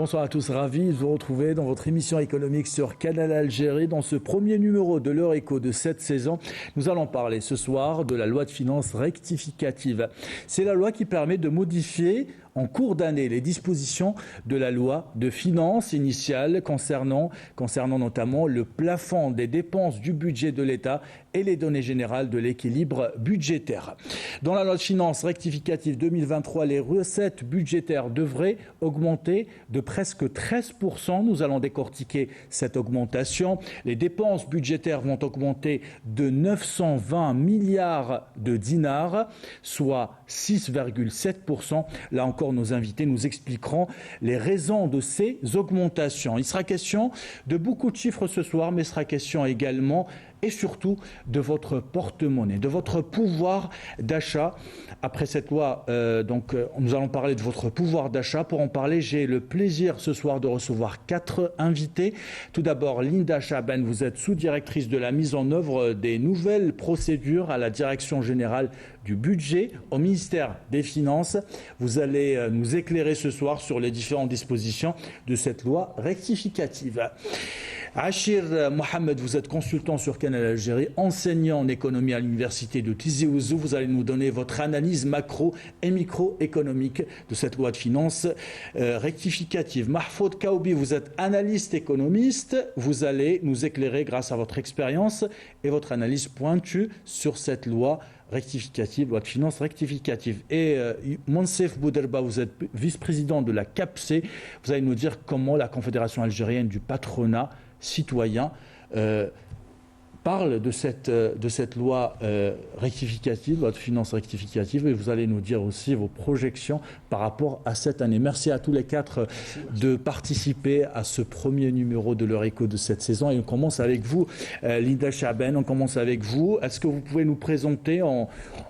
bonsoir à tous, ravi de vous retrouver dans votre émission économique sur Canal Algérie. Dans ce premier numéro de l'heure éco de cette saison, nous allons parler ce soir de la loi de finances rectificative. C'est la loi qui permet de modifier en cours d'année les dispositions de la loi de finances initiale concernant notamment le plafond des dépenses du budget de l'État et les données générales de l'équilibre budgétaire. Dans la loi de finances rectificative 2023, les recettes budgétaires devraient augmenter de presque 13%. Nous allons décortiquer cette augmentation. Les dépenses budgétaires vont augmenter de 920 milliards de dinars, soit 6,7%. Là encore, nos invités nous expliqueront les raisons de ces augmentations. Il sera question de beaucoup de chiffres ce soir, mais il sera question également et surtout de votre porte-monnaie, de votre pouvoir d'achat. Après cette loi, nous allons parler de votre pouvoir d'achat. Pour en parler, j'ai le plaisir ce soir de recevoir 4 invités. Tout d'abord, Linda Chaben, vous êtes sous-directrice de la mise en œuvre des nouvelles procédures à la Direction générale du budget au ministère des Finances. Vous allez nous éclairer ce soir sur les différentes dispositions de cette loi rectificative. Achir Mohamed, vous êtes consultant sur Canal Algérie, enseignant en économie à l'université de Tizi Ouzou. Vous allez nous donner votre analyse macro et microéconomique de cette loi de finances rectificative. Mahfoud Kaoubi, vous êtes analyste économiste. Vous allez nous éclairer grâce à votre expérience et votre analyse pointue sur cette loi rectificative, loi de finances rectificative. Et Monsef Bouderba, vous êtes vice-président de la CAPC. Vous allez nous dire comment la Confédération algérienne du patronat citoyen parle de cette loi rectificative, loi de finances rectificative, et vous allez nous dire aussi vos projections par rapport à cette année. Merci à tous les 4 de participer à ce premier numéro de l'heure éco de cette saison. Et on commence avec vous, Linda Chaben, on commence avec vous. Est-ce que vous pouvez nous présenter en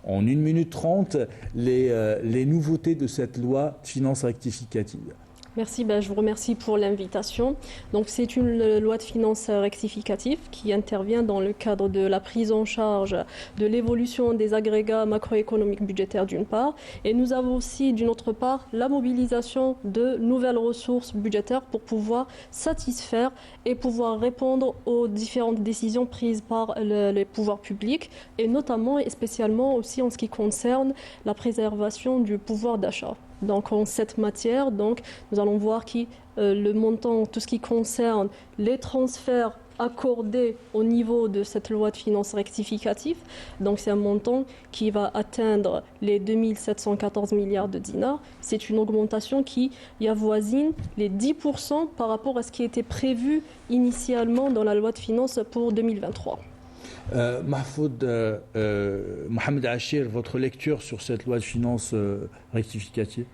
1 minute 30 les nouveautés de cette loi de finances rectificative ? Merci, je vous remercie pour l'invitation. Donc c'est une loi de finances rectificative qui intervient dans le cadre de la prise en charge de l'évolution des agrégats macroéconomiques budgétaires d'une part, et nous avons aussi d'une autre part la mobilisation de nouvelles ressources budgétaires pour pouvoir satisfaire et pouvoir répondre aux différentes décisions prises par les pouvoirs publics, et notamment et spécialement aussi en ce qui concerne la préservation du pouvoir d'achat. Donc en cette matière, nous allons voir le montant, tout ce qui concerne les transferts accordés au niveau de cette loi de finances rectificative. Donc c'est un montant qui va atteindre les 2714 milliards de dinars. C'est une augmentation qui avoisine les 10% par rapport à ce qui était prévu initialement dans la loi de finances pour 2023. Mahfoud Mohamed Achir, votre lecture sur cette loi de finances rectificative?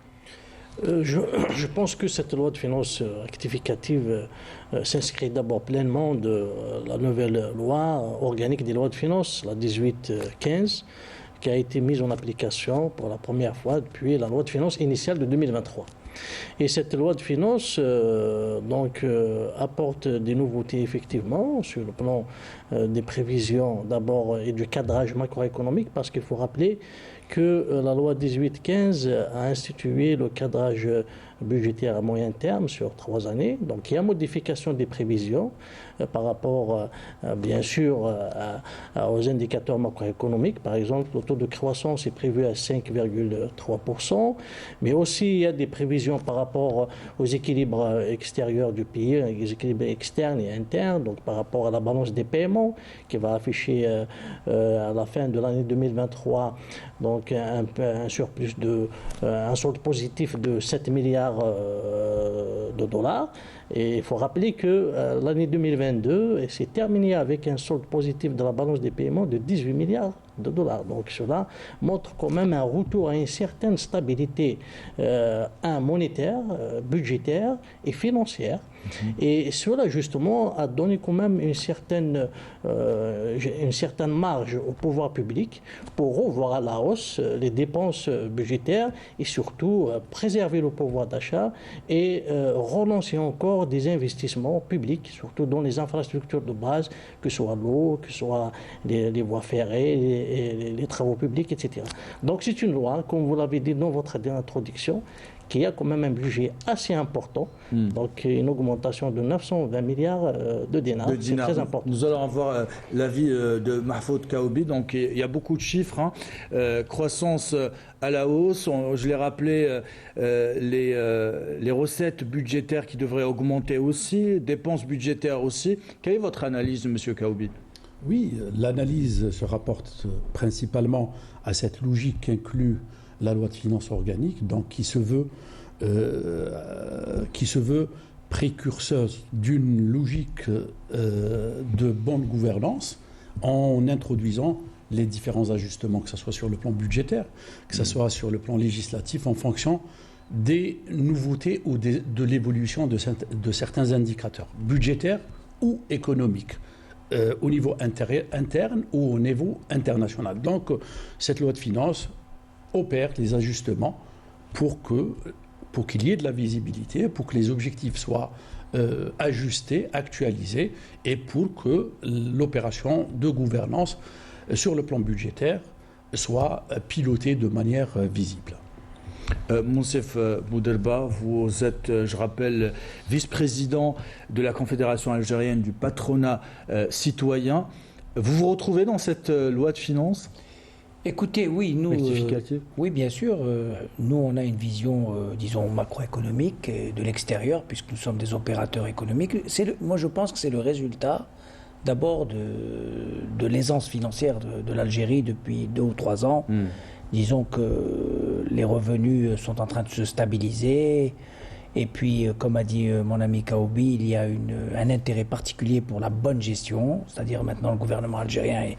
Je pense que cette loi de finances rectificative s'inscrit d'abord pleinement de la nouvelle loi organique des lois de finances, la 1815, qui a été mise en application pour la première fois depuis la loi de finances initiale de 2023. Et cette loi de finances apporte des nouveautés effectivement sur le plan des prévisions d'abord et du cadrage macroéconomique, parce qu'il faut rappeler que la loi 1815 a institué le cadrage budgétaire à moyen terme sur 3 années. Donc il y a modification des prévisions par rapport bien sûr aux indicateurs macroéconomiques. Par exemple, le taux de croissance est prévu à 5,3%, mais aussi il y a des prévisions par rapport aux équilibres extérieurs du pays, les équilibres externes et internes, donc par rapport à la balance des paiements qui va afficher à la fin de l'année 2023 donc un surplus un solde positif de 7 milliards de dollars. Et il faut rappeler que l'année 2022 s'est terminée avec un solde positif de la balance des paiements de 18 milliards de dollars. Donc cela montre quand même un retour à une certaine stabilité monétaire, budgétaire et financière. Et cela justement a donné quand même une certaine marge au pouvoir public pour revoir à la hausse les dépenses budgétaires et surtout préserver le pouvoir d'achat et relancer encore des investissements publics, surtout dans les infrastructures de base, que ce soit l'eau, que ce soit les voies ferrées, les travaux publics, etc. Donc c'est une loi, comme vous l'avez dit dans votre introduction, qui a quand même un budget assez important, donc une augmentation de 920 milliards de dinars, c'est très important. Nous allons avoir l'avis de Mahfoud Kaoubi, donc il y a beaucoup de chiffres, hein. Croissance à la hausse, je l'ai rappelé, les recettes budgétaires qui devraient augmenter aussi, dépenses budgétaires aussi. Quelle est votre analyse, M. Kaoubi? Oui, l'analyse se rapporte principalement à cette logique qu'inclut la loi de finances organique, donc qui se veut précurseuse d'une logique de bonne gouvernance en introduisant les différents ajustements, que ce soit sur le plan budgétaire, que ce soit sur le plan législatif, en fonction des nouveautés ou de l'évolution de certains indicateurs budgétaires ou économiques. Au niveau interne ou au niveau international. Donc, cette loi de finances opère les ajustements pour qu'il y ait de la visibilité, pour que les objectifs soient ajustés, actualisés, et pour que l'opération de gouvernance sur le plan budgétaire soit pilotée de manière visible. Monsef Boudelba, vous êtes, je rappelle, vice-président de la Confédération algérienne du patronat citoyen. Vous vous retrouvez dans cette loi de finances? Écoutez, oui, nous, oui, bien sûr, nous, on a une vision, disons, macroéconomique de l'extérieur, puisque nous sommes des opérateurs économiques. Moi, je pense que c'est le résultat, d'abord, de l'aisance financière de l'Algérie depuis 2 ou 3 ans. Disons que les revenus sont en train de se stabiliser. Et puis, comme a dit mon ami Kaoubi, il y a un intérêt particulier pour la bonne gestion. C'est-à-dire maintenant, le gouvernement algérien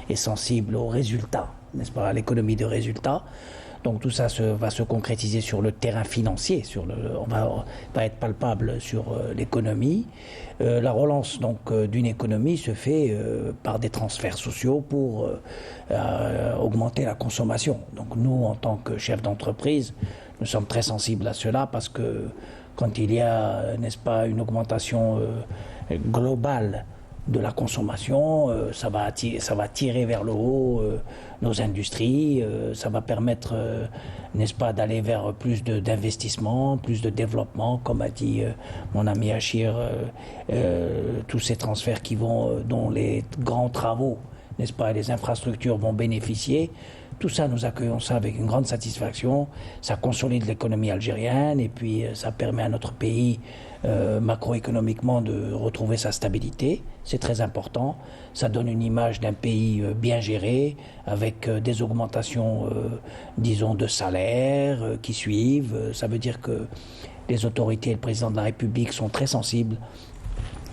est sensible aux résultats, n'est-ce pas, à l'économie de résultats. Donc tout ça va se concrétiser sur le terrain financier, on va être palpable sur l'économie. La relance donc d'une économie se fait par des transferts sociaux pour augmenter la consommation. Donc nous, en tant que chefs d'entreprise, nous sommes très sensibles à cela parce que quand il y a, n'est-ce pas, une augmentation globale de la consommation, ça va tirer vers le haut nos industries, ça va permettre, n'est-ce pas, d'aller vers plus d'investissement, plus de développement, comme a dit mon ami Achir, tous ces transferts dont les grands travaux, n'est-ce pas, les infrastructures vont bénéficier. Tout ça, nous accueillons ça avec une grande satisfaction. Ça consolide l'économie algérienne et puis ça permet à notre pays macroéconomiquement de retrouver sa stabilité. C'est très important. Ça donne une image d'un pays bien géré avec des augmentations, disons, de salaires qui suivent. Ça veut dire que les autorités et le président de la République sont très sensibles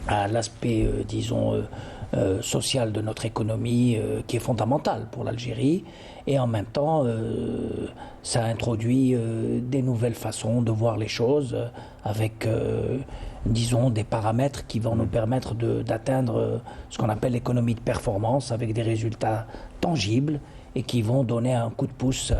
à l'aspect, disons, social de notre économie qui est fondamental pour l'Algérie. Et en même temps, ça introduit des nouvelles façons de voir les choses avec, disons, des paramètres qui vont nous permettre d'atteindre ce qu'on appelle l'économie de performance avec des résultats tangibles et qui vont donner un coup de pouce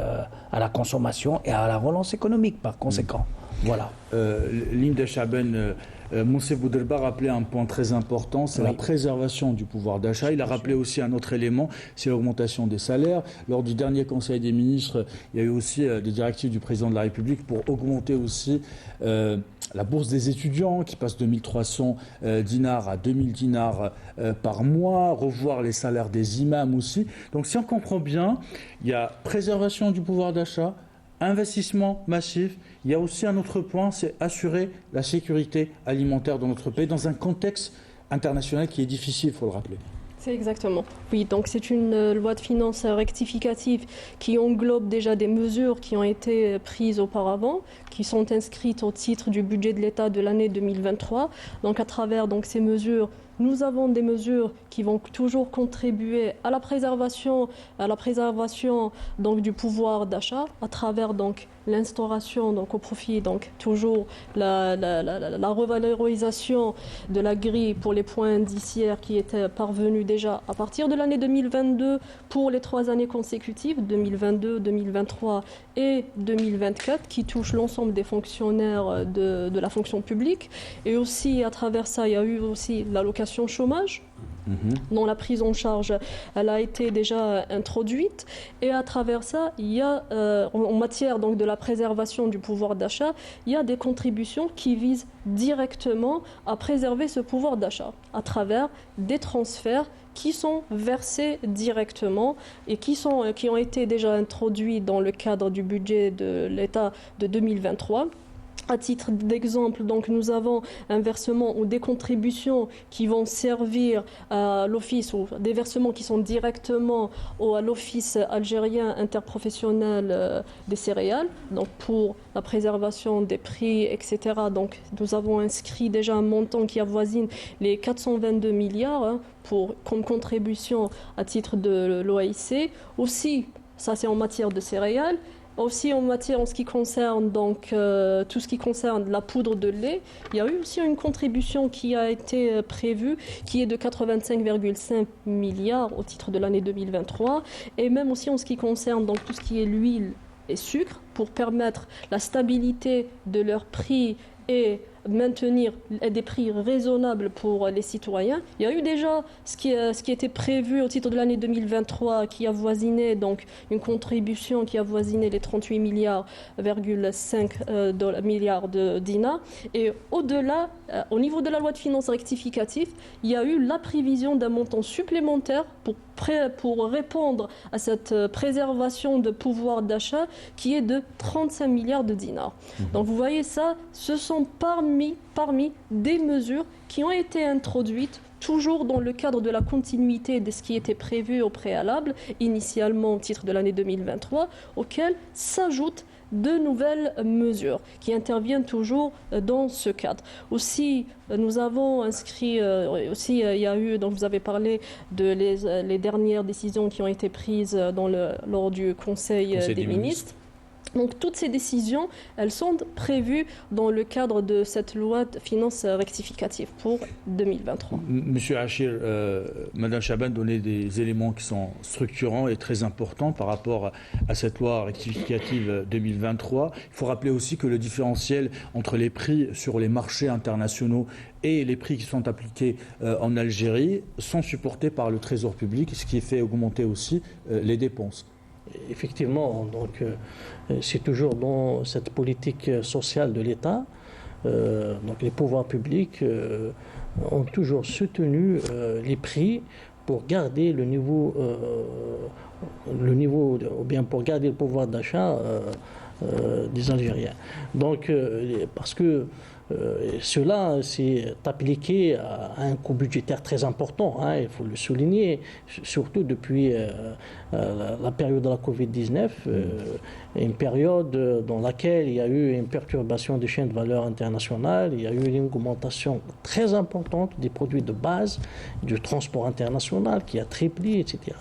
à la consommation et à la relance économique par conséquent. Voilà. Linda Chaben, Monsef Boudelba rappelait un point très important, c'est la préservation du pouvoir d'achat. Il a rappelé aussi un autre élément, c'est l'augmentation des salaires. Lors du dernier Conseil des ministres, il y a eu aussi des directives du président de la République pour augmenter aussi la bourse des étudiants qui passe de 1300 dinars à 2000 dinars par mois, revoir les salaires des imams aussi. Donc si on comprend bien, il y a préservation du pouvoir d'achat, investissement massif. Il y a aussi un autre point, c'est assurer la sécurité alimentaire dans notre pays dans un contexte international qui est difficile, il faut le rappeler. C'est exactement. Oui, donc c'est une loi de finances rectificative qui englobe déjà des mesures qui ont été prises auparavant, qui sont inscrites au titre du budget de l'État de l'année 2023. Donc à travers ces mesures, nous avons des mesures qui vont toujours contribuer à la préservation donc, du pouvoir d'achat à travers l'instauration au profit toujours la revalorisation de la grille pour les points indiciaires qui étaient parvenus déjà à partir de l'année 2022 pour les 3 années consécutives 2022, 2023 et 2024 qui touchent l'ensemble des fonctionnaires de la fonction publique et aussi à travers ça il y a eu aussi l'allocation chômage dont la prise en charge elle a été déjà introduite. Et à travers ça, il y a, en matière donc, de la préservation du pouvoir d'achat, il y a des contributions qui visent directement à préserver ce pouvoir d'achat à travers des transferts qui sont versés directement et qui ont été déjà introduits dans le cadre du budget de l'État de 2023. À titre d'exemple, donc, nous avons un versement ou des contributions qui vont servir à l'office, ou des versements qui sont directement à l'Office algérien interprofessionnel des céréales, donc pour la préservation des prix, etc. Donc, nous avons inscrit déjà un montant qui avoisine les 422 milliards comme contribution à titre de l'OAIC. Aussi, ça c'est en matière de céréales. Aussi en ce qui concerne donc tout ce qui concerne la poudre de lait, il y a eu aussi une contribution qui a été prévue, qui est de 85,5 milliards au titre de l'année 2023, et même aussi en ce qui concerne donc tout ce qui est l'huile et sucre, pour permettre la stabilité de leurs prix et maintenir des prix raisonnables pour les citoyens. Il y a eu déjà ce qui était prévu au titre de l'année 2023 qui avoisinait donc une contribution qui avoisinait les 38 milliards de dinars. Et au-delà, au niveau de la loi de finances rectificative, il y a eu la prévision d'un montant supplémentaire pour répondre à cette préservation de pouvoir d'achat qui est de 35 milliards de dinars. Donc vous voyez ça, ce sont parmi des mesures qui ont été introduites toujours dans le cadre de la continuité de ce qui était prévu au préalable, initialement au titre de l'année 2023, auxquelles s'ajoutent de nouvelles mesures qui interviennent toujours dans ce cadre. Aussi, nous avons inscrit, il y a eu, donc vous avez parlé de les dernières décisions qui ont été prises lors du Conseil des ministres. Donc toutes ces décisions, elles sont prévues dans le cadre de cette loi de finances rectificative pour 2023. Monsieur Achir, Madame Chaban donnait des éléments qui sont structurants et très importants par rapport à cette loi rectificative 2023. Il faut rappeler aussi que le différentiel entre les prix sur les marchés internationaux et les prix qui sont appliqués en Algérie sont supportés par le Trésor public, ce qui fait augmenter aussi les dépenses. Effectivement, donc c'est toujours dans cette politique sociale de l'État. Donc les pouvoirs publics ont toujours soutenu les prix pour garder le niveau ou bien pour garder le pouvoir d'achat des Algériens. Donc parce que cela s'est appliqué à un coût budgétaire très important, il faut le souligner, surtout depuis la période de la Covid-19, une période dans laquelle il y a eu une perturbation des chaînes de valeur internationales, il y a eu une augmentation très importante des produits de base, du transport international qui a triplé, etc.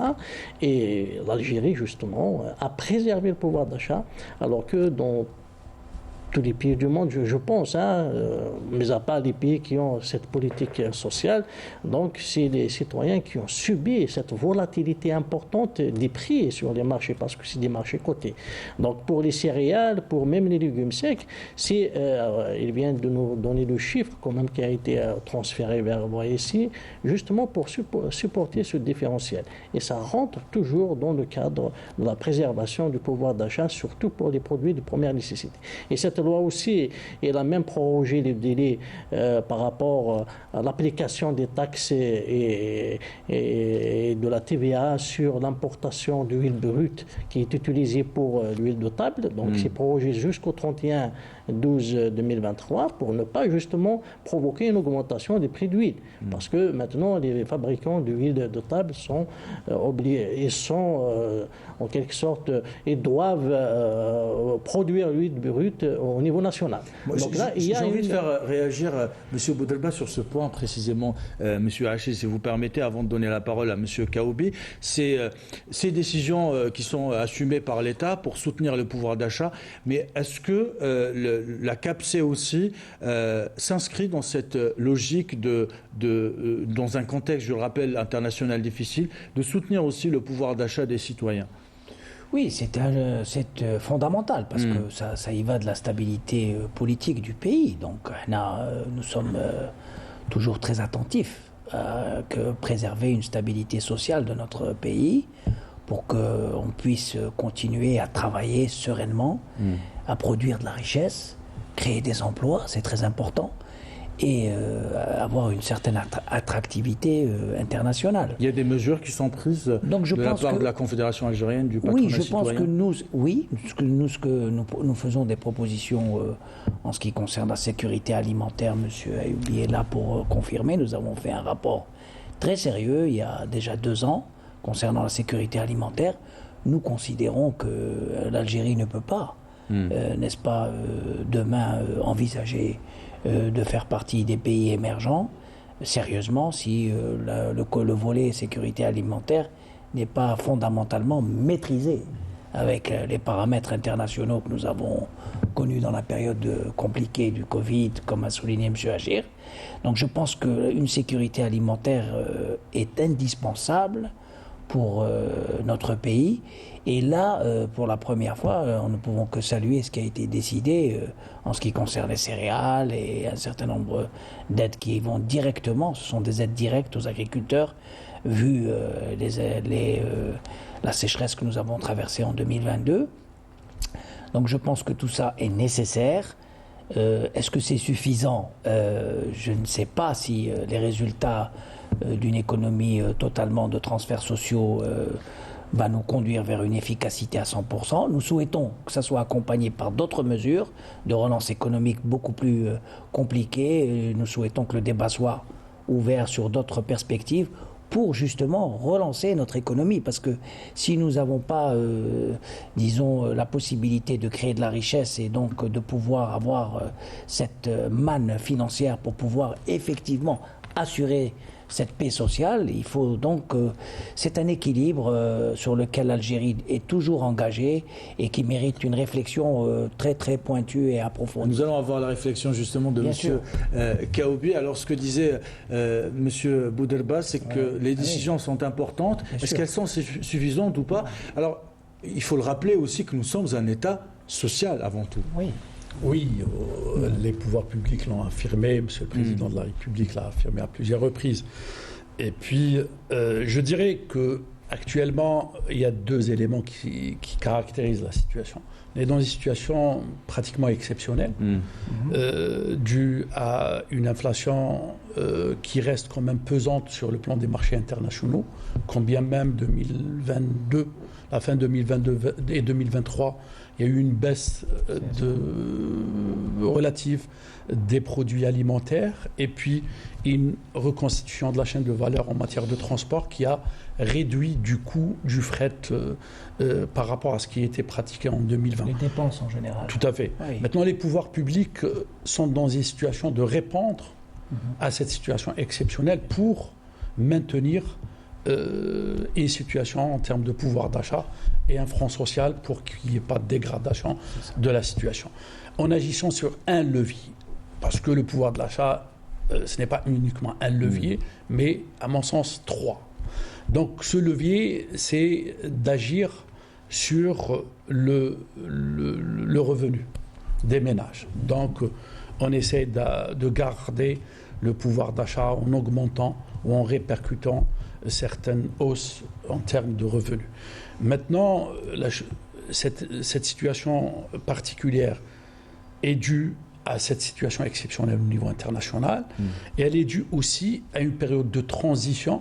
Et l'Algérie, justement, a préservé le pouvoir d'achat, alors que dans tous les pays du monde, je pense, mais à part les pays qui ont cette politique sociale, donc c'est les citoyens qui ont subi cette volatilité importante des prix sur les marchés, parce que c'est des marchés cotés. Donc pour les céréales, pour même les légumes secs, il vient de nous donner le chiffre quand même qui a été transféré vers ici, justement pour supporter ce différentiel. Et ça rentre toujours dans le cadre de la préservation du pouvoir d'achat, surtout pour les produits de première nécessité. Et cette loi aussi, elle a même prorogé les délais par rapport à l'application des taxes et de la TVA sur l'importation d'huile brute qui est utilisée pour l'huile de table. Donc c'est prorogé jusqu'au 31/12/2023 pour ne pas justement provoquer une augmentation des prix d'huile. Parce que maintenant, les fabricants d'huile de table sont obligés, ils sont en quelque sorte, ils doivent produire l'huile brute au niveau national. Donc là, j'ai envie de faire réagir M. Boudelba sur ce point précisément, M. Achir, si vous permettez, avant de donner la parole à M. Kaoubi. Ces décisions qui sont assumées par l'État pour soutenir le pouvoir d'achat, mais est-ce que la CAPC aussi s'inscrit dans cette logique dans un contexte, je le rappelle, international difficile, de soutenir aussi le pouvoir d'achat des citoyens? Oui, c'est fondamental parce que ça y va de la stabilité politique du pays. Donc nous sommes toujours très attentifs que préserver une stabilité sociale de notre pays pour qu'on puisse continuer à travailler sereinement, à produire de la richesse, créer des emplois, c'est très important, et avoir une certaine attractivité internationale. Il y a des mesures qui sont prises de la part de la Confédération algérienne du patronat citoyen. Je pense que nous faisons des propositions en ce qui concerne la sécurité alimentaire. Monsieur Ayoub est là pour confirmer. Nous avons fait un rapport très sérieux il y a déjà 2 ans concernant la sécurité alimentaire. Nous considérons que l'Algérie ne peut pas, n'est-ce pas, demain envisager de faire partie des pays émergents, sérieusement, si le volet sécurité alimentaire n'est pas fondamentalement maîtrisé avec les paramètres internationaux que nous avons connus dans la période compliquée du Covid, comme a souligné M. Achir. Donc je pense qu'une sécurité alimentaire est indispensable pour notre pays. Et là, pour la première fois, nous ne pouvons que saluer ce qui a été décidé en ce qui concerne les céréales et un certain nombre d'aides qui vont directement, ce sont des aides directes aux agriculteurs, vu la sécheresse que nous avons traversée en 2022. Donc je pense que tout ça est nécessaire. Est-ce que c'est suffisant? Je ne sais pas si les résultats d'une économie totalement de transferts sociaux va nous conduire vers une efficacité à 100%. Nous souhaitons que ça soit accompagné par d'autres mesures de relance économique beaucoup plus compliquées. Nous souhaitons que le débat soit ouvert sur d'autres perspectives pour justement relancer notre économie. Parce que si nous n'avons pas, disons, la possibilité de créer de la richesse et donc de pouvoir avoir cette manne financière pour pouvoir effectivement assurer cette paix sociale, il faut donc... c'est un équilibre sur lequel l'Algérie est toujours engagée et qui mérite une réflexion très très pointue et approfondie. Nous allons avoir la réflexion justement de M. Kaoubi. Alors ce que disait M. Boudelba, c'est que les décisions sont importantes. Est-ce qu'elles sont suffisantes ou pas? Alors il faut le rappeler aussi que nous sommes un État social avant tout. Oui, les pouvoirs publics l'ont affirmé, Monsieur le Président de la République l'a affirmé à plusieurs reprises. Et puis, je dirais qu'actuellement, il y a 2 éléments qui caractérisent la situation. On est dans une situation pratiquement exceptionnelle, due à une inflation qui reste quand même pesante sur le plan des marchés internationaux, quand bien même 2022, la fin 2022 et 2023, il y a eu une baisse relative des produits alimentaires et puis une reconstitution de la chaîne de valeur en matière de transport qui a réduit du coût du fret par rapport à ce qui était pratiqué en 2020. Les dépenses en général. Tout à fait. Oui. Maintenant, les pouvoirs publics sont dans une situation de répondre à cette situation exceptionnelle pour maintenir une situation en termes de pouvoir d'achat et un front social pour qu'il n'y ait pas de dégradation de la situation. En agissant sur un levier, parce que le pouvoir de l'achat, ce n'est pas uniquement un levier, mais à mon sens 3. Donc ce levier, c'est d'agir sur le revenu des ménages. Donc on essaie de garder le pouvoir d'achat en augmentant ou en répercutant certaines hausses en termes de revenus. Maintenant, cette situation particulière est due à cette situation exceptionnelle au niveau international et elle est due aussi à une période de transition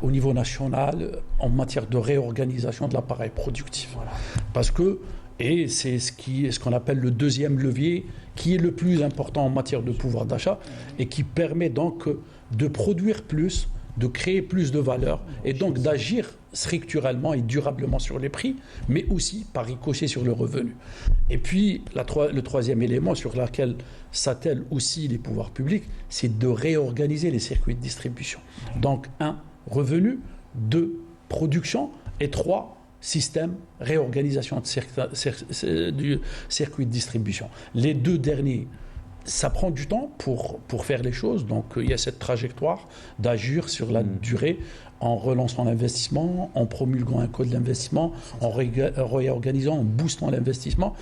au niveau national en matière de réorganisation de l'appareil productif. Voilà. Parce que, et c'est ce qu'on appelle le 2e levier qui est le plus important en matière de pouvoir d'achat et qui permet donc de produire plus, de créer plus de valeur et donc d'agir structurellement et durablement sur les prix, mais aussi par ricochet sur le revenu. Et puis, le 3e élément sur lequel s'attellent aussi les pouvoirs publics, c'est de réorganiser les circuits de distribution. Donc, 1, revenu, 2, production, et 3, système, réorganisation du circuit de distribution. Les 2 derniers, ça prend du temps pour faire les choses, donc il y a cette trajectoire d'agir sur la durée en relançant l'investissement, en promulguant un code d'investissement, en réorganisant, en boostant l'investissement.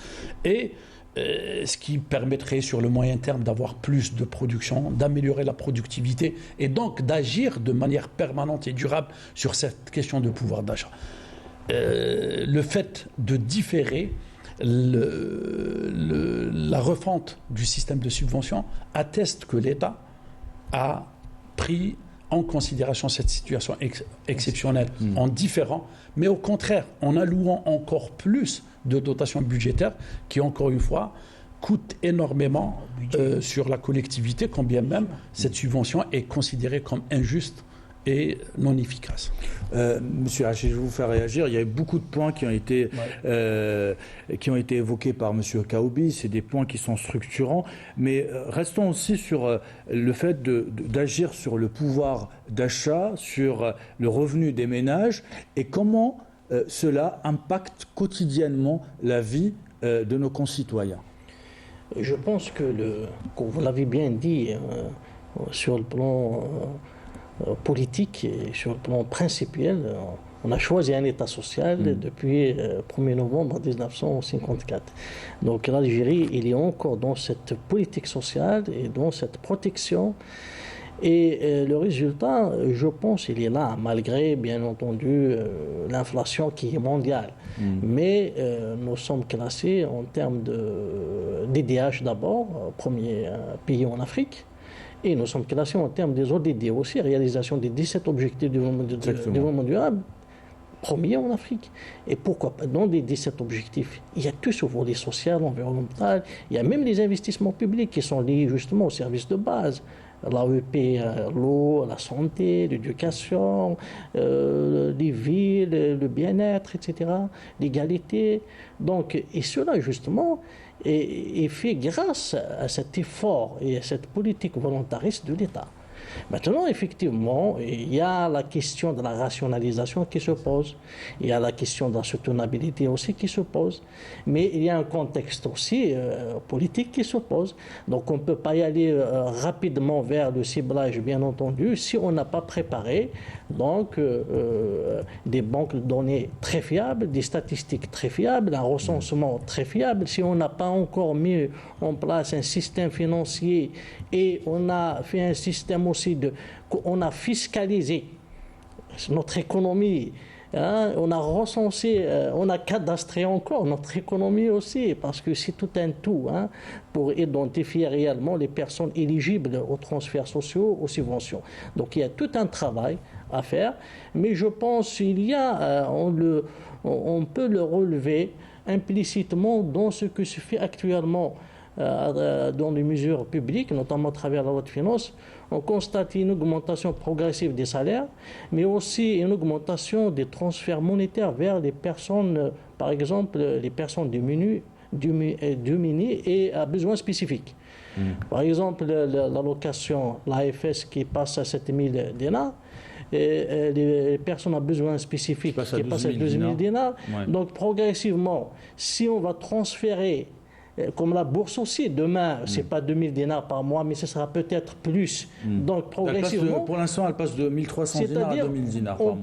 Et ce qui permettrait sur le moyen terme d'avoir plus de production, d'améliorer la productivité et donc d'agir de manière permanente et durable sur cette question de pouvoir d'achat. Le fait de différer la refonte du système de subvention atteste que l'État a pris en considération cette situation exceptionnelle en différant, mais au contraire en allouant encore plus de dotations budgétaires qui, encore une fois, coûtent énormément sur la collectivité, quand bien même cette subvention est considérée comme injuste et non efficace. Monsieur Hachi, je vais vous faire réagir. Il y a beaucoup de points qui ont été évoqués par Monsieur Kaoubi. C'est des points qui sont structurants. Mais restons aussi sur le fait d'agir sur le pouvoir d'achat, sur le revenu des ménages et comment cela impacte quotidiennement la vie de nos concitoyens. Je pense que, comme vous l'avez bien dit, sur le plan politique et sur le plan principiel, on a choisi un État social depuis 1er novembre 1954. Donc l'Algérie, il est encore dans cette politique sociale et dans cette protection. Et le résultat, je pense, il est là, malgré, bien entendu, l'inflation qui est mondiale. Mais nous sommes classés en termes d'IDH d'abord, premier pays en Afrique. Et nous sommes classés en termes des ODD aussi, réalisation des 17 objectifs du développement durable, premier en Afrique. Et pourquoi pas, dans les 17 objectifs, il y a tout ce volet social, environnemental, il y a même les investissements publics qui sont liés justement aux services de base. L'AEP, l'eau, la santé, l'éducation, les villes, le bien-être, etc., l'égalité. Donc, et cela, justement, est fait grâce à cet effort et à cette politique volontariste de l'État. Maintenant, effectivement, il y a la question de la rationalisation qui se pose, il y a la question de la soutenabilité aussi qui se pose, mais il y a un contexte aussi politique qui se pose. Donc on ne peut pas y aller rapidement vers le ciblage, bien entendu, si on n'a pas préparé donc, des banques de données très fiables, des statistiques très fiables, un recensement très fiable, si on n'a pas encore mis en place un système financier et on a fait un système aussi on a fiscalisé notre économie, hein, on a recensé, on a cadastré encore notre économie aussi, parce que c'est tout un tout, hein, pour identifier réellement les personnes éligibles aux transferts sociaux, aux subventions. Donc il y a tout un travail à faire, mais je pense qu'il y a, on peut le relever implicitement dans ce que se fait actuellement dans les mesures publiques, notamment à travers la loi de finances. On constate une augmentation progressive des salaires, mais aussi une augmentation des transferts monétaires vers les personnes, par exemple, les personnes démunies et à besoins spécifiques. Par exemple, l'allocation, l'AFS qui passe à 7 000 dinars, et les personnes à besoins spécifiques qui passent à 12 000 dinars. Ouais. Donc, progressivement, si on va transférer, comme la bourse aussi, demain, c'est pas 2000 dinars par mois, mais ce sera peut-être plus. Donc, progressivement... pour l'instant, elle passe de 1300 dinars à 2000 dinars par mois.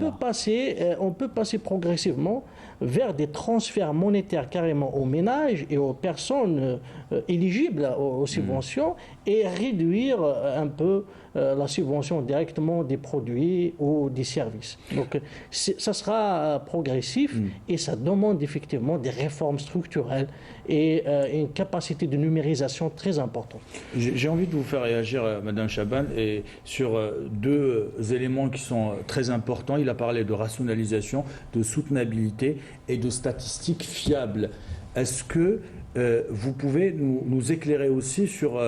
On peut passer progressivement vers des transferts monétaires carrément aux ménages et aux personnes éligibles aux subventions et réduire un peu la subvention directement des produits ou des services. Donc, ça sera progressif et ça demande effectivement des réformes structurelles et une capacité de numérisation très importante. J'ai envie de vous faire réagir, Madame Chaban, et sur deux éléments qui sont très importants. Il a parlé de rationalisation, de soutenabilité et de statistiques fiables. Est-ce que vous pouvez nous éclairer aussi sur...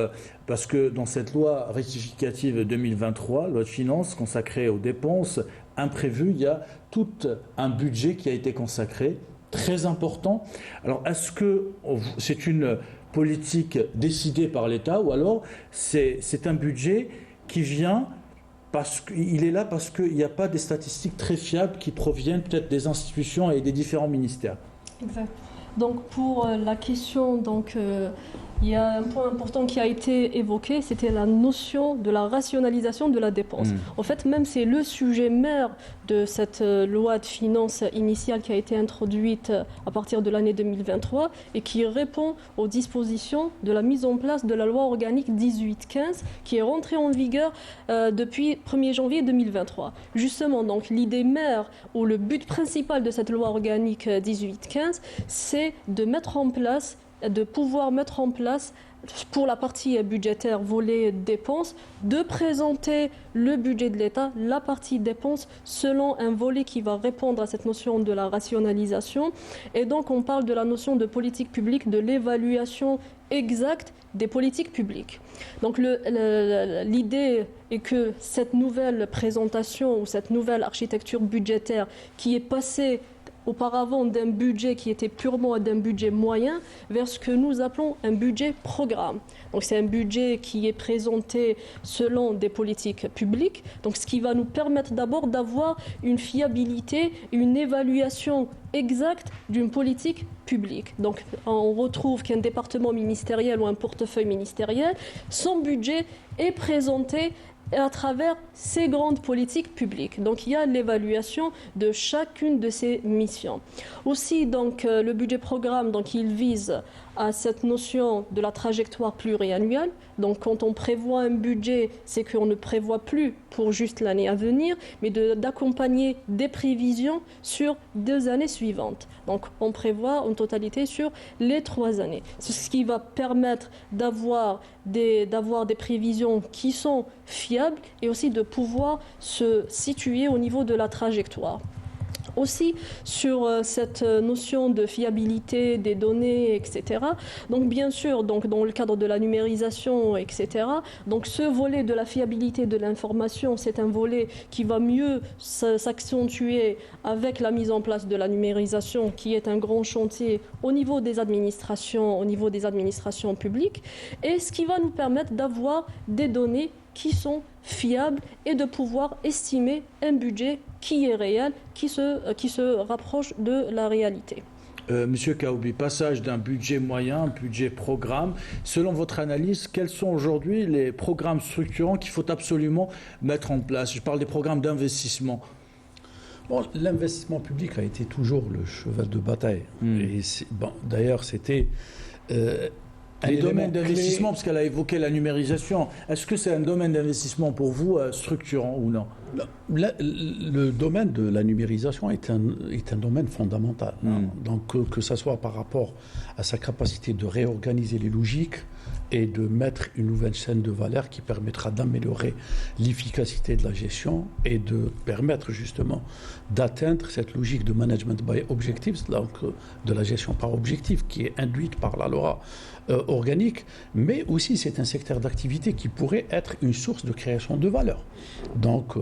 parce que dans cette loi rectificative 2023, loi de finances consacrée aux dépenses imprévues, il y a tout un budget qui a été consacré, très important. Alors, est-ce que c'est une politique décidée par l'État ou alors c'est un budget qui vient parce qu'il est là parce qu'il n'y a pas des statistiques très fiables qui proviennent peut-être des institutions et des différents ministères? Exact. Donc pour la question il y a un point important qui a été évoqué, c'était la notion de la rationalisation de la dépense. En fait, même c'est le sujet mère de cette loi de finances initiale qui a été introduite à partir de l'année 2023 et qui répond aux dispositions de la mise en place de la loi organique 1815 qui est rentrée en vigueur depuis 1er janvier 2023. Justement, donc l'idée mère ou le but principal de cette loi organique 1815, c'est de pouvoir mettre en place, pour la partie budgétaire volet dépenses, de présenter le budget de l'État, la partie dépenses, selon un volet qui va répondre à cette notion de la rationalisation. Et donc on parle de la notion de politique publique, de l'évaluation exacte des politiques publiques. Donc l'idée est que cette nouvelle présentation ou cette nouvelle architecture budgétaire qui est passée auparavant d'un budget qui était purement d'un budget moyen vers ce que nous appelons un budget programme. Donc c'est un budget qui est présenté selon des politiques publiques, donc ce qui va nous permettre d'abord d'avoir une fiabilité, une évaluation exacte d'une politique publique. Donc on retrouve qu'un département ministériel ou un portefeuille ministériel, son budget est présenté à travers ces grandes politiques publiques. Donc il y a l'évaluation de chacune de ces missions. Aussi, donc, le budget programme, donc, il vise à cette notion de la trajectoire pluriannuelle. Donc quand on prévoit un budget, c'est qu'on ne prévoit plus pour juste l'année à venir, mais d'accompagner des prévisions sur 2 années suivantes. Donc on prévoit en totalité sur les 3 années. C'est ce qui va permettre d'avoir des prévisions qui sont fiables et aussi de pouvoir se situer au niveau de la trajectoire. Aussi sur cette notion de fiabilité des données, etc. Donc bien sûr, donc, dans le cadre de la numérisation, etc. Donc ce volet de la fiabilité de l'information, c'est un volet qui va mieux s'accentuer avec la mise en place de la numérisation, qui est un grand chantier au niveau des administrations publiques, et ce qui va nous permettre d'avoir des données qui sont fiables et de pouvoir estimer un budget qui est réel, qui se rapproche de la réalité. Monsieur Kaoubi, passage d'un budget moyen à un budget programme. Selon votre analyse, quels sont aujourd'hui les programmes structurants qu'il faut absolument mettre en place? Je parle des programmes d'investissement. Bon, l'investissement public a été toujours le cheval de bataille. Et d'ailleurs, c'était... les domaines d'investissement, parce qu'elle a évoqué la numérisation, est-ce que c'est un domaine d'investissement pour vous structurant ou non? Le domaine de la numérisation est un domaine fondamental. Donc que ce soit par rapport à sa capacité de réorganiser les logiques et de mettre une nouvelle chaîne de valeur qui permettra d'améliorer l'efficacité de la gestion et de permettre justement d'atteindre cette logique de management by objectives, donc de la gestion par objectif qui est induite par la loi organique, mais aussi c'est un secteur d'activité qui pourrait être une source de création de valeur. Donc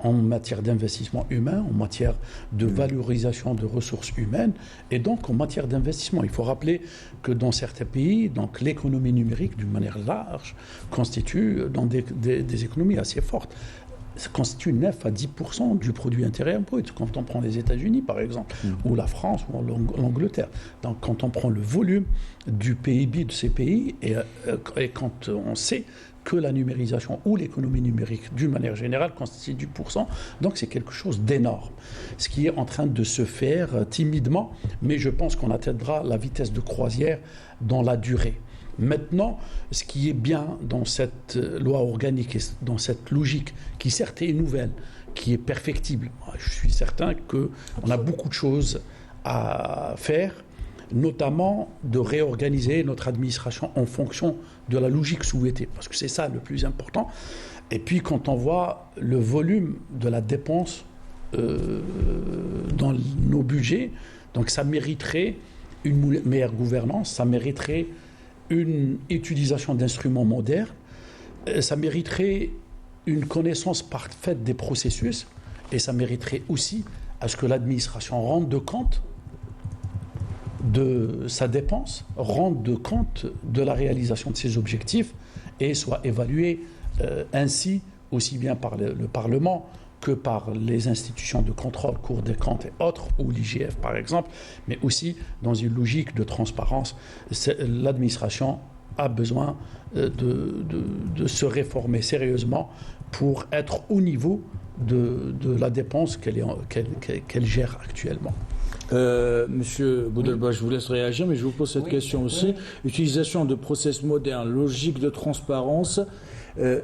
en matière d'investissement humain, en matière de valorisation de ressources humaines et donc en matière d'investissement. Il faut rappeler que dans certains pays, donc l'économie numérique d'une manière large constitue dans des économies assez fortes. Ça constitue 9 à 10% du produit intérieur brut, quand on prend les États-Unis par exemple, ou la France, ou l'Angleterre. Donc quand on prend le volume du PIB de ces pays, et quand on sait que la numérisation ou l'économie numérique, d'une manière générale, constitue 10%, donc c'est quelque chose d'énorme. Ce qui est en train de se faire timidement, mais je pense qu'on atteindra la vitesse de croisière dans la durée. Maintenant, ce qui est bien dans cette loi organique et dans cette logique, qui certes est nouvelle, qui est perfectible, je suis certain qu'on a beaucoup de choses à faire, notamment de réorganiser notre administration en fonction de la logique souhaitée, parce que c'est ça le plus important. Et puis quand on voit le volume de la dépense dans nos budgets, donc ça mériterait une meilleure gouvernance, ça mériterait une utilisation d'instruments modernes, ça mériterait une connaissance parfaite des processus et ça mériterait aussi à ce que l'administration rende compte de sa dépense, rende compte de la réalisation de ses objectifs et soit évaluée ainsi aussi bien par le Parlement que par les institutions de contrôle, Cour des comptes et autres, ou l'IGF par exemple, mais aussi dans une logique de transparence. L'administration a besoin de se réformer sérieusement pour être au niveau de la dépense qu'elle gère actuellement. Monsieur Boudelba, je vous laisse réagir, mais je vous pose cette question aussi. Utilisation de process modernes, logique de transparence,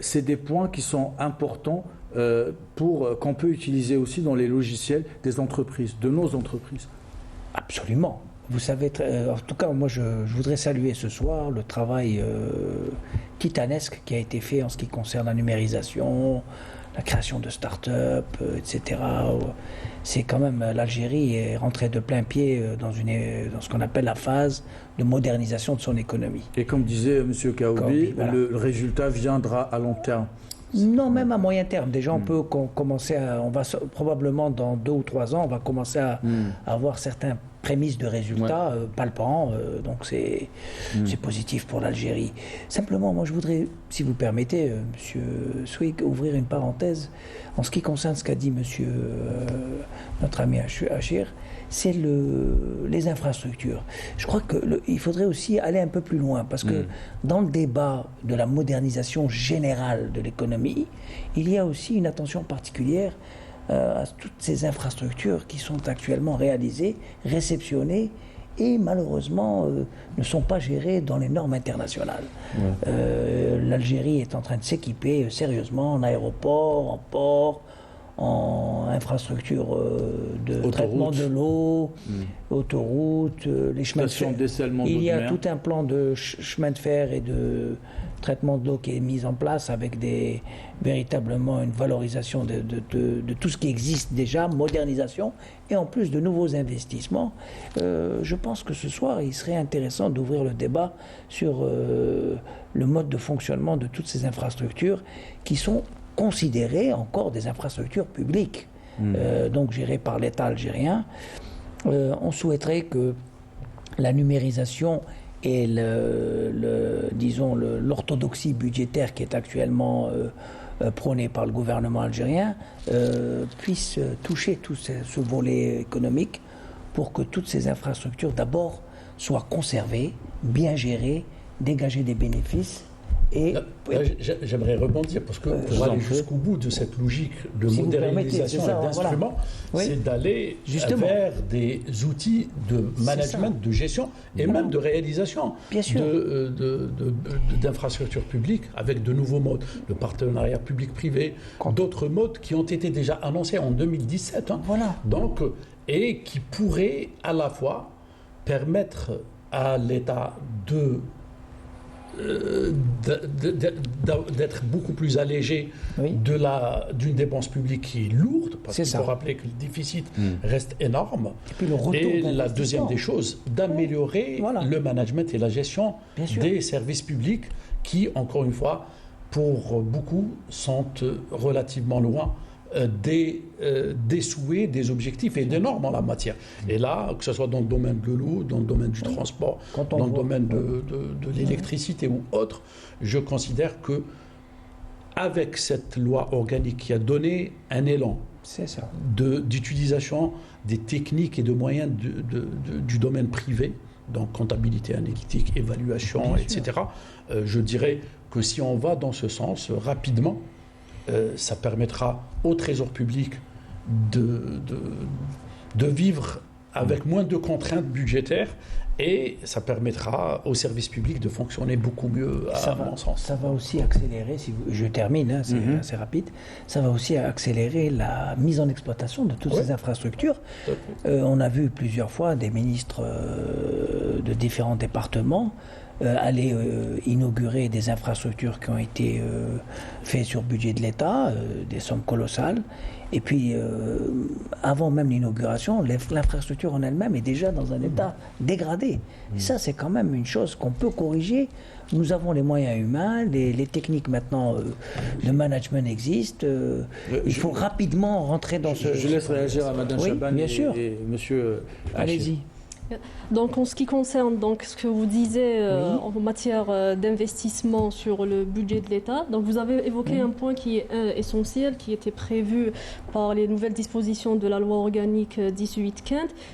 c'est des points qui sont importants qu'on peut utiliser aussi dans les logiciels des entreprises, de nos entreprises. Absolument. Vous savez, en tout cas, moi, je voudrais saluer ce soir le travail titanesque qui a été fait en ce qui concerne la numérisation, la création de start-up, etc. C'est quand même, l'Algérie est rentrée de plein pied dans ce qu'on appelle la phase de modernisation de son économie. Et comme disait M. Kaoubi, voilà. le résultat viendra à long terme. Non, même à moyen terme. Déjà, on peut commencer on va probablement dans 2 ou 3 ans, on va commencer à avoir certains prémices de résultats palpants. Donc c'est positif pour l'Algérie. Simplement, moi, je voudrais, si vous permettez, Monsieur Souik, ouvrir une parenthèse en ce qui concerne ce qu'a dit Monsieur notre ami Achir. C'est les infrastructures. Je crois qu'il faudrait aussi aller un peu plus loin, parce que dans le débat de la modernisation générale de l'économie, il y a aussi une attention particulière à toutes ces infrastructures qui sont actuellement réalisées, réceptionnées, et malheureusement ne sont pas gérées dans les normes internationales. L'Algérie est en train de s'équiper sérieusement en aéroport, en port, en infrastructure de traitement de l'eau, autoroutes, les chemins de fer. Il y a tout un plan de chemin de fer et de traitement de l'eau qui est mis en place avec véritablement une valorisation de tout ce qui existe déjà, modernisation, et en plus de nouveaux investissements. Je pense que ce soir, il serait intéressant d'ouvrir le débat sur le mode de fonctionnement de toutes ces infrastructures qui sont considérées encore des infrastructures publiques, donc gérées par l'État algérien. On souhaiterait que la numérisation et l'orthodoxie budgétaire qui est actuellement prônée par le gouvernement algérien puissent toucher tout ce volet économique pour que toutes ces infrastructures d'abord soient conservées, bien gérées, dégager des bénéfices. Et j'aimerais rebondir, parce que pour aller jusqu'au bout de cette logique de modernisation et d'instruments, c'est d'aller vers des outils de management, de gestion et même de réalisation d'infrastructures publiques avec de nouveaux modes, de partenariat public-privé, d'autres modes qui ont été déjà annoncés en 2017. Donc, et qui pourraient à la fois permettre à l'État d'être beaucoup plus allégé d'une dépense publique qui est lourde, parce qu'il faut rappeler que le déficit reste énorme. Et la deuxième des choses, d'améliorer le management et la gestion des services publics qui, encore une fois, pour beaucoup, sont relativement loin des souhaits, des objectifs et des normes en la matière. Et là, que ce soit dans le domaine de l'eau, dans le domaine du transport, dans le domaine de l'électricité ou autre, je considère que avec cette loi organique qui a donné un élan d'utilisation des techniques et de moyens du domaine privé, donc comptabilité analytique, évaluation, etc., je dirais que si on va dans ce sens rapidement, ça permettra au Trésor public de vivre avec moins de contraintes budgétaires, et ça permettra aux services publics de fonctionner beaucoup mieux, à mon sens. Ça va aussi accélérer, je termine, c'est assez rapide, ça va aussi accélérer la mise en exploitation de toutes ces infrastructures. On a vu plusieurs fois des ministres de différents départements aller inaugurer des infrastructures qui ont été faites sur budget de l'État, des sommes colossales. Et puis, avant même l'inauguration, l'infrastructure en elle-même est déjà dans un état dégradé. Et ça, c'est quand même une chose qu'on peut corriger. Nous avons les moyens humains, les techniques maintenant de management existent. Il faut rapidement rentrer dans ce... Je laisse réagir à Mme Chabane bien sûr. et Monsieur Allez-y. Donc en ce qui concerne donc, ce que vous disiez en matière d'investissement sur le budget de l'État, donc vous avez évoqué un point qui est essentiel, qui était prévu par les nouvelles dispositions de la loi organique 18-15,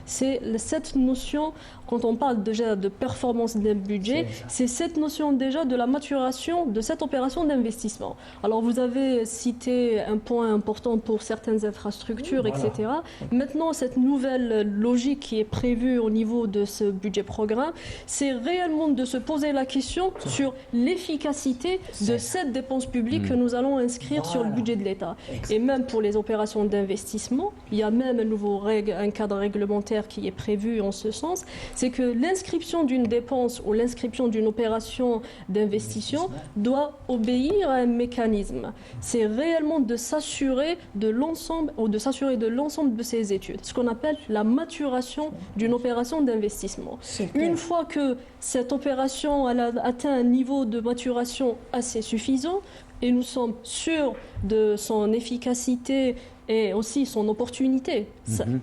c'est cette notion, quand on parle déjà de performance d'un budget, c'est cette notion déjà de la maturation de cette opération d'investissement. Alors vous avez cité un point important pour certaines infrastructures, etc. Maintenant, cette nouvelle logique qui est prévue au niveau de ce budget programme, c'est réellement de se poser la question sur l'efficacité de cette dépense publique que nous allons inscrire sur le budget de l'État. Et même pour les opérations d'investissement, il y a même un cadre réglementaire qui est prévu en ce sens, c'est que l'inscription d'une dépense ou l'inscription d'une opération d'investissement doit obéir à un mécanisme. C'est réellement de s'assurer de l'ensemble ou de s'assurer de l'ensemble de ces études, ce qu'on appelle la maturation d'une opération d'investissement. Une fois que cette opération a atteint un niveau de maturation assez suffisant et nous sommes sûrs de son efficacité et aussi son opportunité.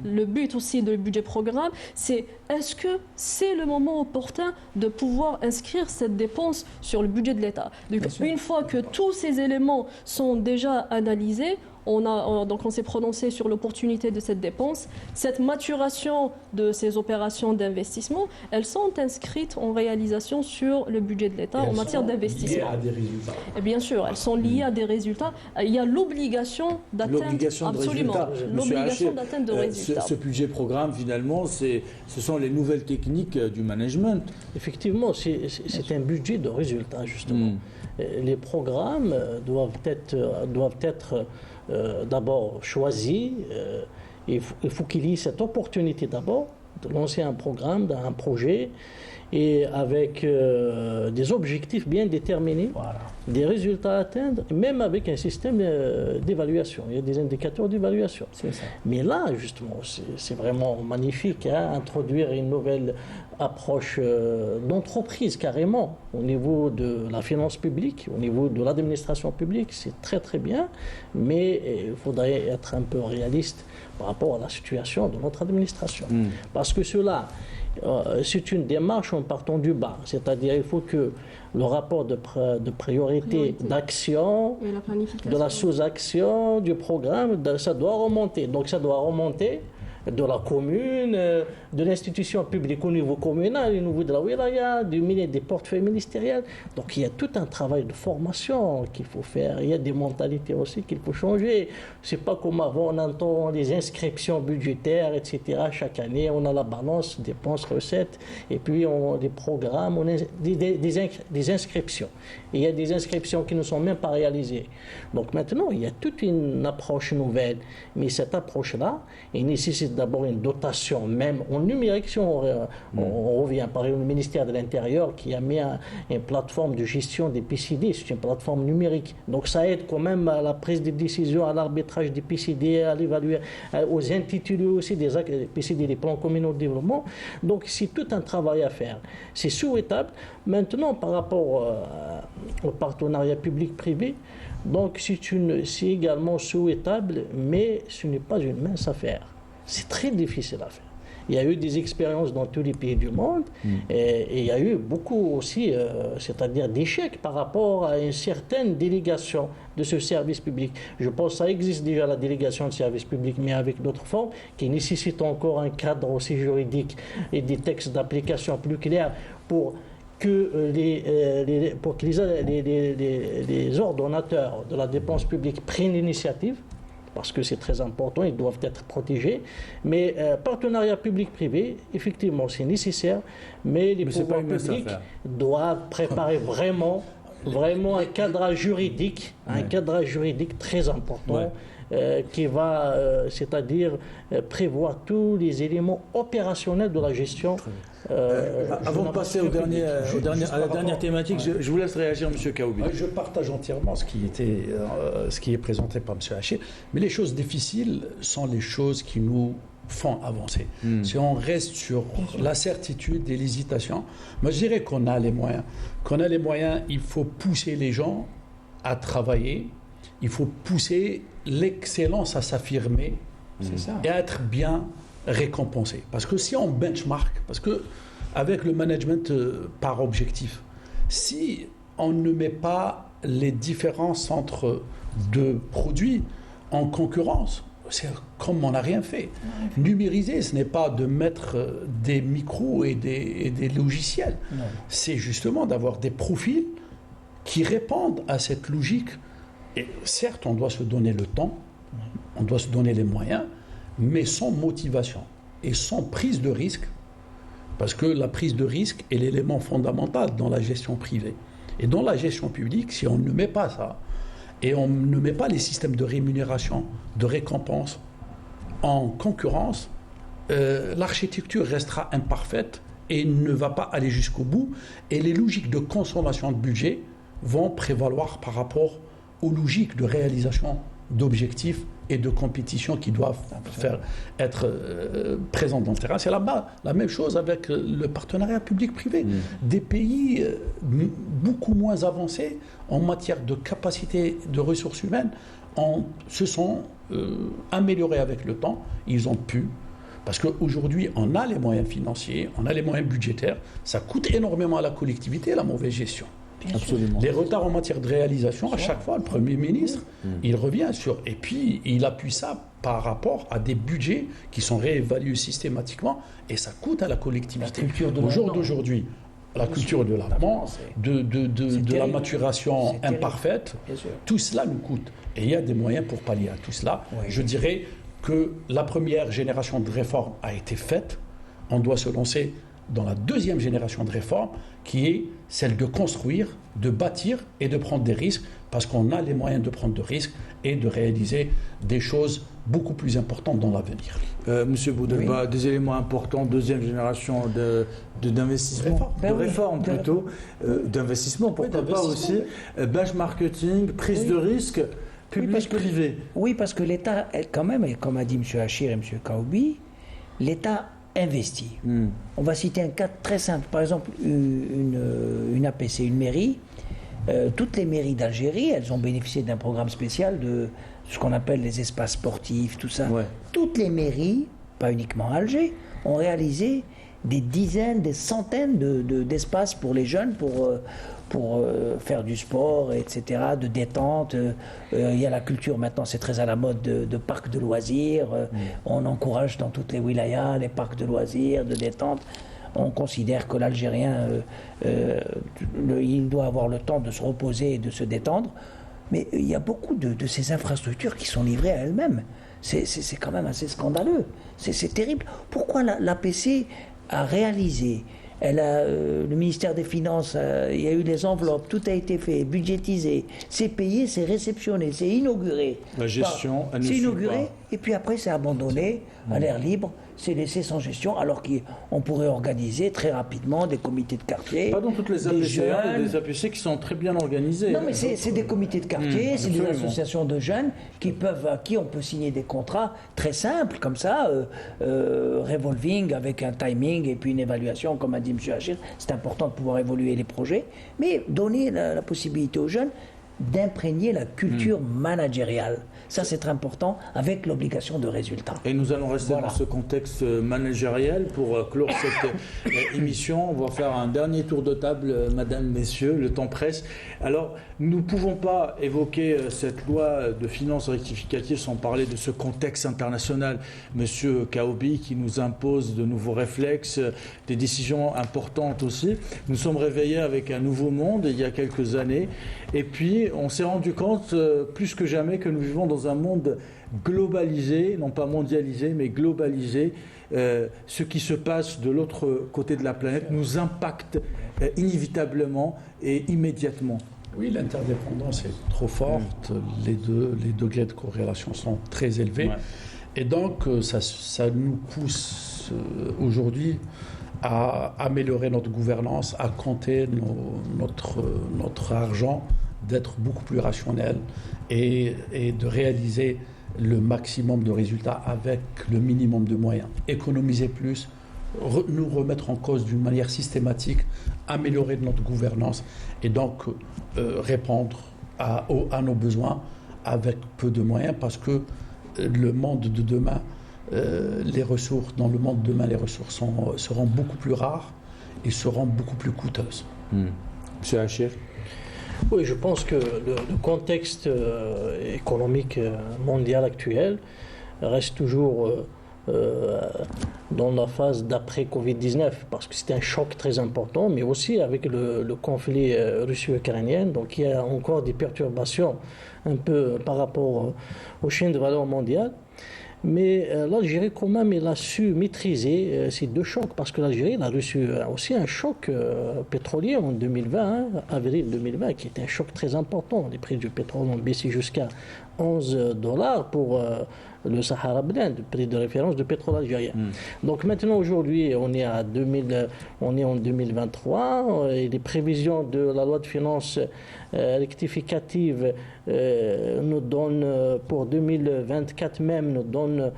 Le but aussi du budget programme, c'est est-ce que c'est le moment opportun de pouvoir inscrire cette dépense sur le budget de l'État. Une fois que tous ces éléments sont déjà analysés, on s'est prononcé sur l'opportunité de cette dépense. Cette maturation de ces opérations d'investissement, elles sont inscrites en réalisation sur le budget de l'État en matière d'investissement. Liées à des résultats. Et bien sûr, elles sont liées à des résultats. Il y a l'obligation d'atteindre de résultats. Ce budget programme, finalement, ce sont les nouvelles techniques du management. Effectivement, c'est un budget de résultats, justement. Les programmes doivent être d'abord choisis. Il faut qu'il y ait cette opportunité d'abord de lancer un programme, un projet, et avec des objectifs bien déterminés, des résultats à atteindre, même avec un système d'évaluation. Il y a des indicateurs d'évaluation. Mais là, justement, c'est vraiment magnifique, introduire une nouvelle approche d'entreprise carrément au niveau de la finance publique, au niveau de l'administration publique, c'est très très bien, mais il faudrait être un peu réaliste par rapport à la situation de notre administration. Parce que cela, c'est une démarche en partant du bas, c'est-à-dire il faut que le rapport de priorité d'action, de la sous-action, du programme, ça doit remonter. Donc ça doit remonter de la commune, de l'institution publique au niveau communal, au niveau de la wilaya, des portefeuilles ministériels. Donc il y a tout un travail de formation qu'il faut faire. Il y a des mentalités aussi qu'il faut changer. C'est pas comme avant, on entend les inscriptions budgétaires, etc. Chaque année, on a la balance, dépenses, recettes, et puis on a des programmes, on a des inscriptions. Et il y a des inscriptions qui ne sont même pas réalisées. Donc maintenant, il y a toute une approche nouvelle. Mais cette approche-là, elle nécessite d'abord une dotation, même en numérique, si on revient par exemple le ministère de l'Intérieur qui a mis une plateforme de gestion des PCD, c'est une plateforme numérique. Donc ça aide quand même à la prise de décision, à l'arbitrage des PCD, à l'évaluer, aux intitulés aussi des PCD, des plans communaux de développement. Donc c'est tout un travail à faire. C'est souhaitable. Maintenant, par rapport au partenariat public-privé, donc c'est également souhaitable, mais ce n'est pas une mince affaire. C'est très difficile à faire. Il y a eu des expériences dans tous les pays du monde et il y a eu beaucoup aussi, c'est-à-dire d'échecs par rapport à une certaine délégation de ce service public. Je pense que ça existe déjà la délégation de service public, mais avec d'autres formes qui nécessitent encore un cadre aussi juridique et des textes d'application plus clairs pour que les ordonnateurs de la dépense publique prennent l'initiative, parce que c'est très important, ils doivent être protégés. Mais partenariat public-privé, effectivement, c'est nécessaire, mais les pouvoirs publics doivent préparer vraiment un cadrage juridique, très important. Qui va, c'est-à-dire prévoir tous les éléments opérationnels de la gestion. Avant de passer à la dernière thématique, je vous laisse réagir, M. Kaoubi. Je partage entièrement ce qui est présenté par M. Haché, mais les choses difficiles sont les choses qui nous font avancer. Si on reste sur la certitude et l'hésitation, moi je dirais qu'on a les moyens. Il faut pousser les gens à travailler, il faut pousser l'excellence à s'affirmer et à être bien récompenser. Parce que si on benchmark, parce que avec le management par objectif, si on ne met pas les différences entre deux produits en concurrence, c'est comme on n'a rien fait. Numériser, ce n'est pas de mettre des micros et des logiciels. Non. C'est justement d'avoir des profils qui répondent à cette logique. Et certes, on doit se donner le temps, on doit se donner les moyens, mais sans motivation et sans prise de risque, parce que la prise de risque est l'élément fondamental dans la gestion privée. Et dans la gestion publique, si on ne met pas ça, et on ne met pas les systèmes de rémunération, de récompense en concurrence, l'architecture restera imparfaite et ne va pas aller jusqu'au bout. Et les logiques de consommation de budget vont prévaloir par rapport aux logiques de réalisation d'objectifs et de compétition qui doivent être présentes dans le terrain. C'est là-bas la même chose avec le partenariat public-privé. Des pays beaucoup moins avancés en matière de capacité de ressources humaines se sont améliorés avec le temps. Ils ont pu. Parce qu'aujourd'hui, on a les moyens financiers, on a les moyens budgétaires. Ça coûte énormément à la collectivité, la mauvaise gestion. Absolument. Les retards en matière de réalisation, à chaque fois, le Premier ministre, il revient sur... Et puis, il appuie ça par rapport à des budgets qui sont réévalués systématiquement, et ça coûte à la collectivité. Au jour d'aujourd'hui, la culture de l'apport, de la maturation imparfaite, tout cela nous coûte. Et il y a des moyens pour pallier à tout cela. Oui. Je dirais que la première génération de réformes a été faite. On doit se lancer dans la deuxième génération de réformes, qui est celle de construire, de bâtir et de prendre des risques, parce qu'on a les moyens de prendre des risques et de réaliser des choses beaucoup plus importantes dans l'avenir. Monsieur Boudelba, oui. Des éléments importants, deuxième génération d'investissement, de réforme plutôt, d'investissement, pourquoi pas aussi, benchmarking, prise de risque, public-privé. Oui, parce que l'État, quand même, comme a dit M. Achir et M. Kaoubi, l'État investi. On va citer un cas très simple. Par exemple, une APC, une mairie. Toutes les mairies d'Algérie, elles ont bénéficié d'un programme spécial de ce qu'on appelle les espaces sportifs, tout ça. Ouais. Toutes les mairies, pas uniquement à Alger, ont réalisé des dizaines, des centaines d'espaces pour les jeunes, pour faire du sport, etc., de détente. Il y a la culture maintenant, c'est très à la mode de parcs de loisirs. On encourage dans toutes les wilayas les parcs de loisirs, de détente. On considère que l'Algérien, il doit avoir le temps de se reposer et de se détendre. Mais il y a beaucoup de ces infrastructures qui sont livrées à elles-mêmes. C'est quand même assez scandaleux. C'est terrible. Pourquoi l'APC a réalisé, le ministère des Finances, il y a eu les enveloppes, tout a été fait, budgétisé, c'est payé, c'est réceptionné, c'est inauguré. La gestion, c'est inauguré, et puis après c'est abandonné à l'air libre, c'est laissé sans gestion, alors qu'on pourrait organiser très rapidement des comités de quartier. Pas dans toutes les APC, des APC qui sont très bien organisés. Non, mais c'est des comités de quartier, c'est des associations de jeunes à qui on peut signer des contrats très simples, comme ça, revolving, avec un timing et puis une évaluation, comme a dit M. Achir. C'est important de pouvoir évoluer les projets, mais donner la possibilité aux jeunes d'imprégner la culture managériale. Ça, c'est très important, avec l'obligation de résultat. Et nous allons rester dans ce contexte managérial pour clore cette émission. On va faire un dernier tour de table, madame, messieurs, le temps presse. Alors, nous ne pouvons pas évoquer cette loi de finances rectificative sans parler de ce contexte international. Monsieur Kaoubi, qui nous impose de nouveaux réflexes, des décisions importantes aussi. Nous sommes réveillés avec un nouveau monde il y a quelques années. Et puis, on s'est rendu compte, plus que jamais, que nous vivons dans un monde globalisé, non pas mondialisé, mais globalisé. Ce qui se passe de l'autre côté de la planète nous impacte inévitablement et immédiatement. Oui, l'interdépendance est trop forte, les degrés de corrélation sont très élevés. Ouais. Et donc, ça nous pousse aujourd'hui à améliorer notre gouvernance, à compter notre argent, d'être beaucoup plus rationnel et de réaliser le maximum de résultats avec le minimum de moyens. Économiser plus, nous remettre en cause d'une manière systématique, améliorer notre gouvernance et donc répondre à nos besoins avec peu de moyens, parce que le monde de demain les ressources, dans le monde de demain, les ressources seront beaucoup plus rares et seront beaucoup plus coûteuses. Monsieur Hachir. Oui, je pense que le contexte économique mondial actuel reste toujours dans la phase d'après Covid-19, parce que c'est un choc très important, mais aussi avec le conflit russo-ukrainien, donc il y a encore des perturbations un peu par rapport aux chaînes de valeur mondiales. Mais l'Algérie, quand même, elle a su maîtriser ces deux chocs, parce que l'Algérie a reçu aussi un choc pétrolier en 2020, avril 2020, qui était un choc très important. Les prix du pétrole ont baissé jusqu'à $11 pour le Sahara Blend, le prix de référence du pétrole algérien. Donc maintenant, aujourd'hui, on est en 2023, et les prévisions de la loi de finances rectificative nous donnent, pour 2024 même, nous donnent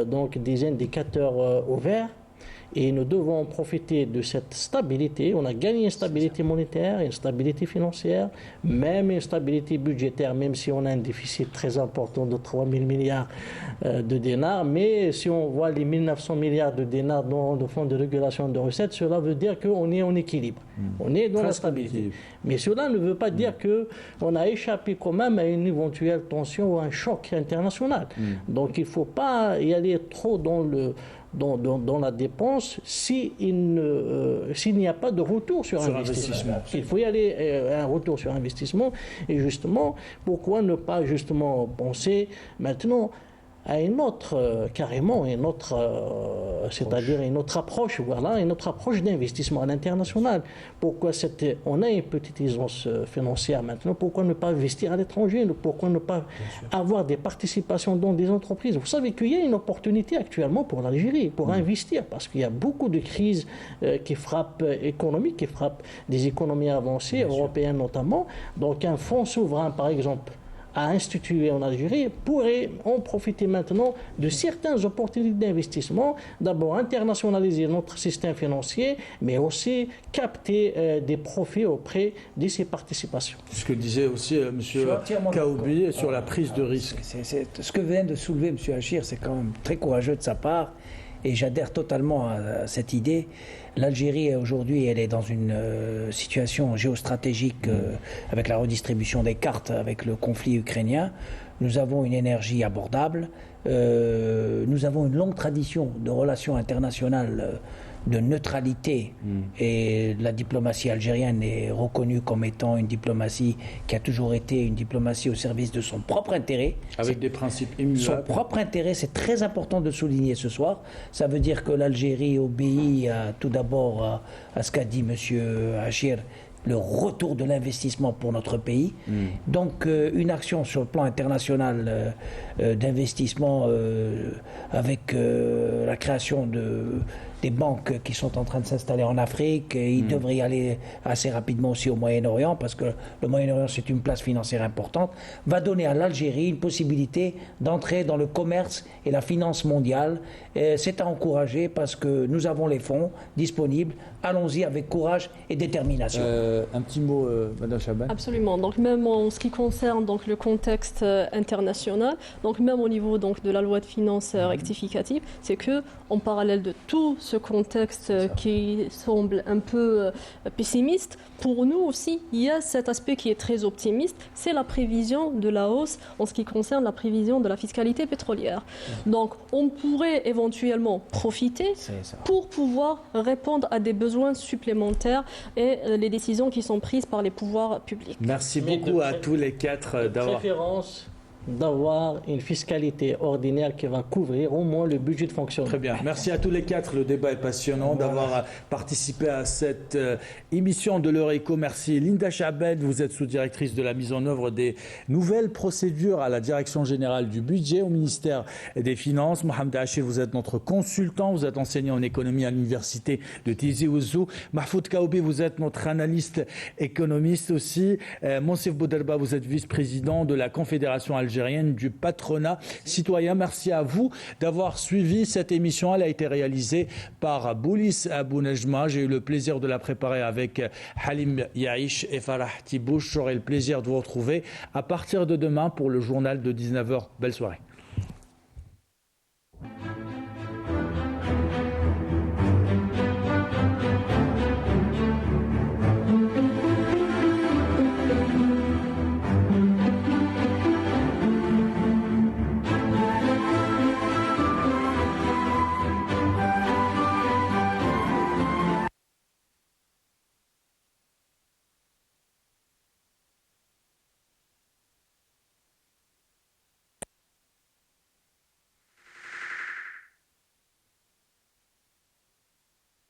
donc des indicateurs au vert. Et nous devons profiter de cette stabilité. On a gagné une stabilité monétaire, une stabilité financière, même une stabilité budgétaire, même si on a un déficit très important de 3 000 milliards de dinars. Mais si on voit les 1 900 milliards de dinars dans le fonds de régulation de recettes, cela veut dire qu'on est en équilibre. On est dans la stabilité. Mais cela ne veut pas dire qu'on a échappé quand même à une éventuelle tension ou un choc international. Donc il ne faut pas y aller trop dans la dépense s'il n'y a pas de retour sur investissement. Il faut y aller un retour sur investissement. Et justement, pourquoi ne pas justement penser maintenant à une autre, carrément, c'est-à-dire une autre approche, voilà, une autre approche d'investissement à l'international. Pourquoi on a une petite aisance financière maintenant, pourquoi ne pas investir à l'étranger? Pourquoi ne pas avoir des participations dans des entreprises? Vous savez qu'il y a une opportunité actuellement pour l'Algérie, pour investir, parce qu'il y a beaucoup de crises qui frappent économiques, qui frappent des économies avancées, européennes notamment. Donc un fonds souverain, par exemple, à instituer en Algérie, pourrait en profiter maintenant de certaines opportunités d'investissement. D'abord, internationaliser notre système financier, mais aussi capter des profits auprès de ces participations. Ce que disait aussi M. Kaoubi sur la prise de risque. Ce que vient de soulever M. Hachir, c'est quand même très courageux de sa part, et j'adhère totalement à cette idée. L'Algérie, aujourd'hui, elle est dans une situation géostratégique avec la redistribution des cartes, avec le conflit ukrainien. Nous avons une énergie abordable. Nous avons une longue tradition de relations internationales de neutralité. Et la diplomatie algérienne est reconnue comme étant une diplomatie qui a toujours été une diplomatie au service de son propre intérêt. Avec des principes immuables. Son propre intérêt, c'est très important de souligner ce soir. Ça veut dire que l'Algérie obéit tout d'abord à ce qu'a dit M. Hachir, le retour de l'investissement pour notre pays. Donc une action sur le plan international d'investissement avec la création des banques qui sont en train de s'installer en Afrique, et il devrait y aller assez rapidement aussi au Moyen-Orient, parce que le Moyen-Orient, c'est une place financière importante, va donner à l'Algérie une possibilité d'entrer dans le commerce et la finance mondiale. C'est à encourager, parce que nous avons les fonds disponibles. Allons-y avec courage et détermination. Un petit mot, Mme Chaban. Absolument. Donc même en ce qui concerne donc le contexte international, donc même au niveau donc de la loi de finances rectificative, c'est que en parallèle de tout ce contexte qui semble un peu pessimiste, pour nous aussi, il y a cet aspect qui est très optimiste, c'est la prévision de la hausse en ce qui concerne la prévision de la fiscalité pétrolière. Donc on pourrait éventuellement profiter pour pouvoir répondre à des besoins supplémentaires et les décisions qui sont prises par les pouvoirs publics. Merci beaucoup à tous les quatre d'avoir... d'avoir une fiscalité ordinaire qui va couvrir au moins le budget de fonctionnement. Très bien. Merci à tous les quatre. Le débat est passionnant d'avoir participé à cette émission de l'heure éco. Merci Linda Chabed, vous êtes sous-directrice de la mise en œuvre des nouvelles procédures à la Direction générale du budget au ministère des Finances. Mohamed Hachir, vous êtes notre consultant, vous êtes enseignant en économie à l'université de Tizi Ouzou. Mahfoud Kaoubi, vous êtes notre analyste économiste aussi. Monsef Bouderba, vous êtes vice-président de la Confédération algérienne du patronat citoyen. Merci à vous d'avoir suivi cette émission. Elle a été réalisée par Boulis Abou Nejma. J'ai eu le plaisir de la préparer avec Halim Yaïch et Farah Tibouche. J'aurai le plaisir de vous retrouver à partir de demain pour le journal de 19h. Belle soirée.